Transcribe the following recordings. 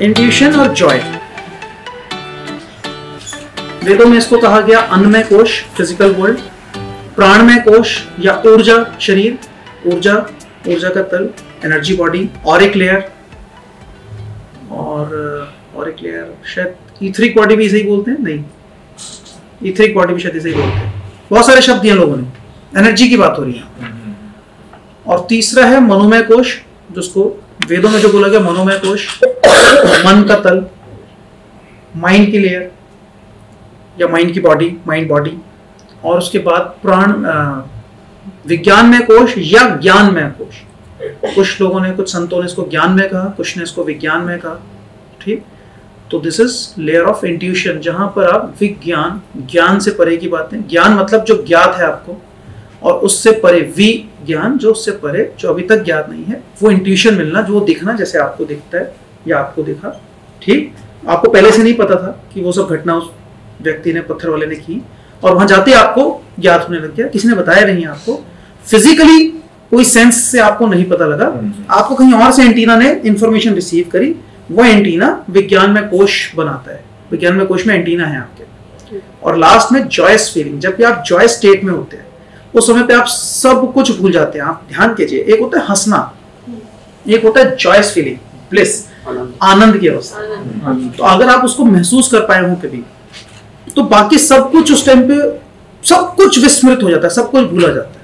Intuition और Joy, वेदों में इसको कहा गया अन्नमय कोश, फिजिकल वर्ल्ड, प्राणमय कोश या ऊर्जा शरीर, ऊर्जा का तल, एनर्जी बॉडी, ऑरिक लेयर, और ऑरिक लेयर शायद ईथरिक बॉडी भी इसे ही बोलते हैं, नहीं ईथरिक बॉडी भी शायद इसे ही बोलते हैं, बहुत सारे शब्द दिए लोगों ने, एनर्जी की बात हो रही है। और तीसरा है मनोमय कोश, जिसको वेदों में जो बोला गया मनोमय कोश, मन का तल, माइंड की लेयर या माइंड की बॉडी, माइंड बॉडी। और उसके बाद प्राण विज्ञानमय कोश या ज्ञानमय कोश, कुछ लोगों ने, कुछ संतों ने इसको ज्ञानमय कहा, कुछ ने इसको विज्ञानमय कहा, ठीक। तो this is layer of intuition, जहां पर आप विज्ञान, ज्ञान से परे की बातें, ज्ञान मतलब जो ज्ञात है आपको, और उससे परे विज्ञान, जो उससे परे, जो अभी तक ज्ञात नहीं है, वो इंट्यूशन मिलना, जो दिखना, जैसे आपको दिखता है या आपको दिखा, ठीक। आपको पहले से नहीं पता था कि वो सब घटना उस व्यक्ति ने, पत्थर वाले ने की, और वहां जाते आपको ज्ञात होने लग गया, किसी ने बताया नहीं आपको, फिजिकली कोई सेंस से आपको नहीं पता लगा, आपको कहीं और से एंटीना ने इंफॉर्मेशन रिसीव करी, वो एंटीना विज्ञान में कोश बनाता है, विज्ञान में कोश में एंटीना है आपके। और लास्ट में जॉयस फीलिंग, जब भी आप जॉय स्टेट में होते हैं उस समय पे आप सब कुछ भूल जाते हैं। आप ध्यान कीजिए, एक होता है हंसना, एक होता है जॉयस फीलिंग, ब्लिस, आनंद की अवस्था। तो अगर आप उसको महसूस कर पाए हो कभी, तो बाकी सब कुछ उस टाइम पे सब कुछ विस्मृत हो जाता है, सब कुछ भूला जाता है,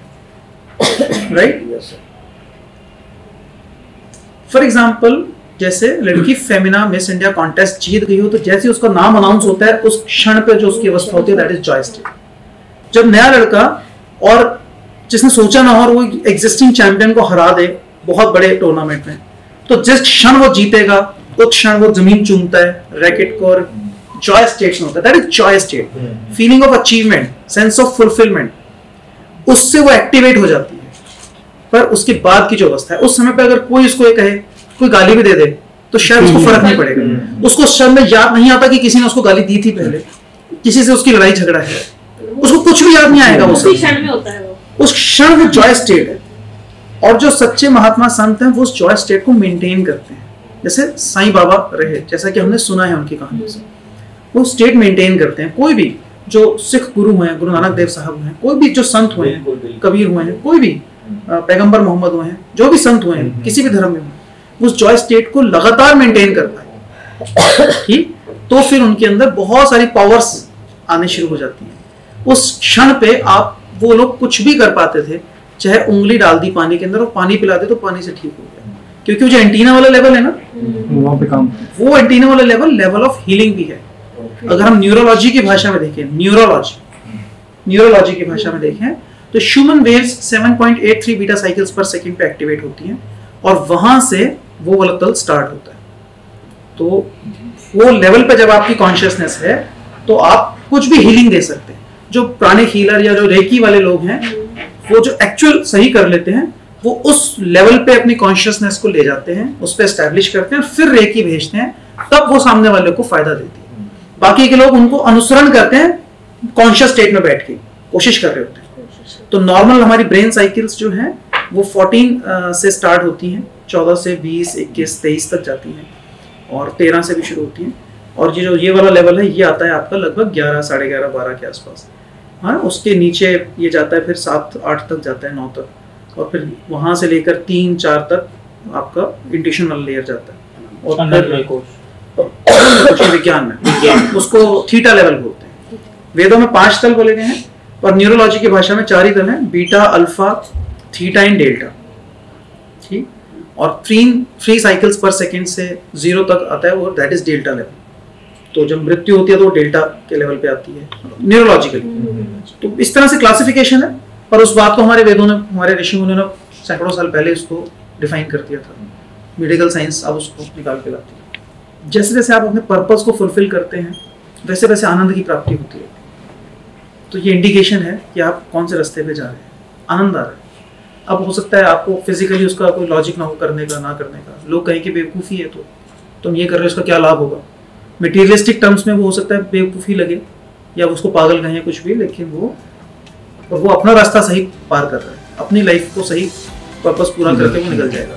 राइट। फॉर एग्जाम्पल, जैसे लड़की फेमिना मिस इंडिया कॉन्टेस्ट जीत गई हो, तो जैसे उसका नाम अनाउंस होता है, उस क्षण पे जो उसकी अवस्था होती है, दैट इज जॉय स्टेट। जब नया लड़का, और जिसने सोचा ना हो, वो एग्जिस्टिंग चैंपियन को हरा दे बहुत बड़े टूर्नामेंट में, तो जिस क्षण वो जीतेगा उस क्षण वो जमीन चूमता है रैकेट को, और जॉय स्टेट में होता है, that is Joy state. Feeling of achievement, sense of fulfilment, उससे वो एक्टिवेट हो जाती है। पर उसके बाद की जो अवस्था है, उस समय पे अगर कोई उसको ये कहे, कोई गाली भी दे दे, तो शायद उसको फर्क नहीं पड़ेगा। उसको उस क्षण में याद नहीं आता कि किसी ने उसको गाली दी थी पहले, किसी से उसकी लड़ाई झगड़ा है, उसको कुछ भी याद नहीं आएगा। उस क्षण में होता है उस क्षण वो जॉय स्टेट है। और जो सच्चे महात्मा संत हैं वो उस जॉय स्टेट को मेंटेन करते हैं, जैसे साईं बाबा रहे, जैसा कि हमने सुना है उनकी कहानी से, वो स्टेट मेंटेन करते हैं। कोई भी जो सिख गुरु हुए हैं, गुरु नानक देव साहब हैं, कोई भी जो संत हुए हैं, कबीर हुए हैं, कोई भी पैगंबर मोहम्मद हुए हैं, जो भी संत हुए हैं किसी भी धर्म में, उस जॉय स्टेट को लगातार मेंटेन कर पाए, ठीक। तो फिर उनके अंदर बहुत सारी पावर्स आने शुरू हो जाती हैं। उस क्षण पे आप, वो लोग कुछ भी कर पाते थे, चाहे उंगली डाल दी पानी के अंदर और पानी पिला दे तो पानी से ठीक हो गया, क्योंकि वो जो एंटीना वाला लेवल है ना, वहां पे काम, वो एंटीना वाला लेवल ऑफ हीलिंग भी है। अगर हम न्यूरोलॉजी की भाषा में देखें, न्यूरोलॉजी की भाषा में देखें, तो ह्यूमन वेव्स 7.83 बीटा साइकिल्स पर सेकंड पे एक्टिवेट होती हैं, और वहां से वो वाला तल स्टार्ट होता है। तो वो लेवल पे जब आपकी कॉन्शियसनेस है, तो आप कुछ भी हीलिंग दे सकते हैं। जो प्राणिक हीलर या जो रेकी वाले लोग हैं, वो जो एक्चुअल सही कर लेते हैं, वो उस लेवल पे अपनी कॉन्शियसनेस को ले जाते हैं, उस पे एस्टैब्लिश करते हैं, फिर रेकी भेजते हैं, तब वो सामने वाले को फायदा देती है। बाकी के लोग उनको अनुसरण करते हैं, कॉन्शियस स्टेट में बैठ के कोशिश कर रहे होते हैं। तो नॉर्मल हमारी ब्रेन साइकिल्स जो हैं वो 14 से स्टार्ट होती हैं, 14 से 20, 21, 23 तक जाती हैं, और 13 से भी शुरू होती हैं। और ये वाला लेवल है, ये आता है आपका लगभग 11, 11:30, 12 के आसपास। हाँ, उसके नीचे ये जाता है, फिर 7, 8 तक जाता है, 9 तक, और फिर वहां से लेकर 3, 4 तक आपका इंट्यूशन वाला लेयर जाता है। और फिर विज्ञान में उसको थीटा लेवल बोलते हैं। वेदों में 5 तल बोले गए हैं, और न्यूरोलॉजी की भाषा में 4 ही तल हैं, beta, alpha, theta and delta, ठीक। और 3 साइकिल्स पर सेकेंड से 0 तक आता है, वो दैट इज डेल्टा लेवल। तो जब मृत्यु होती है तो वो डेल्टा के लेवल पे आती है न्यूरोलॉजिकली। तो इस तरह से क्लासिफिकेशन है, पर उस बात को हमारे वेदों ने, हमारे ऋषि मुनियों ने सैकड़ों साल पहले इसको डिफाइन कर दिया था। मेडिकल साइंस अब उसको निकाल के लाती है। जैसे जैसे आप अपने पर्पस को फुलफिल करते हैं, वैसे वैसे आनंद की प्राप्ति होती है। तो ये इंडिकेशन है कि आप कौन से रास्ते पे जा रहे हैं, आनंद आ रहा है। अब हो सकता है आपको फिजिकली उसका कोई लॉजिक ना हो करने का, ना करने का, लोग कहें कि बेवकूफ़ी है, तो तुम ये कर रहे हो, इसका क्या लाभ होगा। मटेरियलिस्टिक टर्म्स में वो हो सकता है बेवकूफ़ी लगे, या उसको पागल कहें कुछ भी, लेकिन वो अपना रास्ता सही पार कर रहा है, अपनी लाइफ को सही पर्पस पूरा करके वो निकल जाएगा।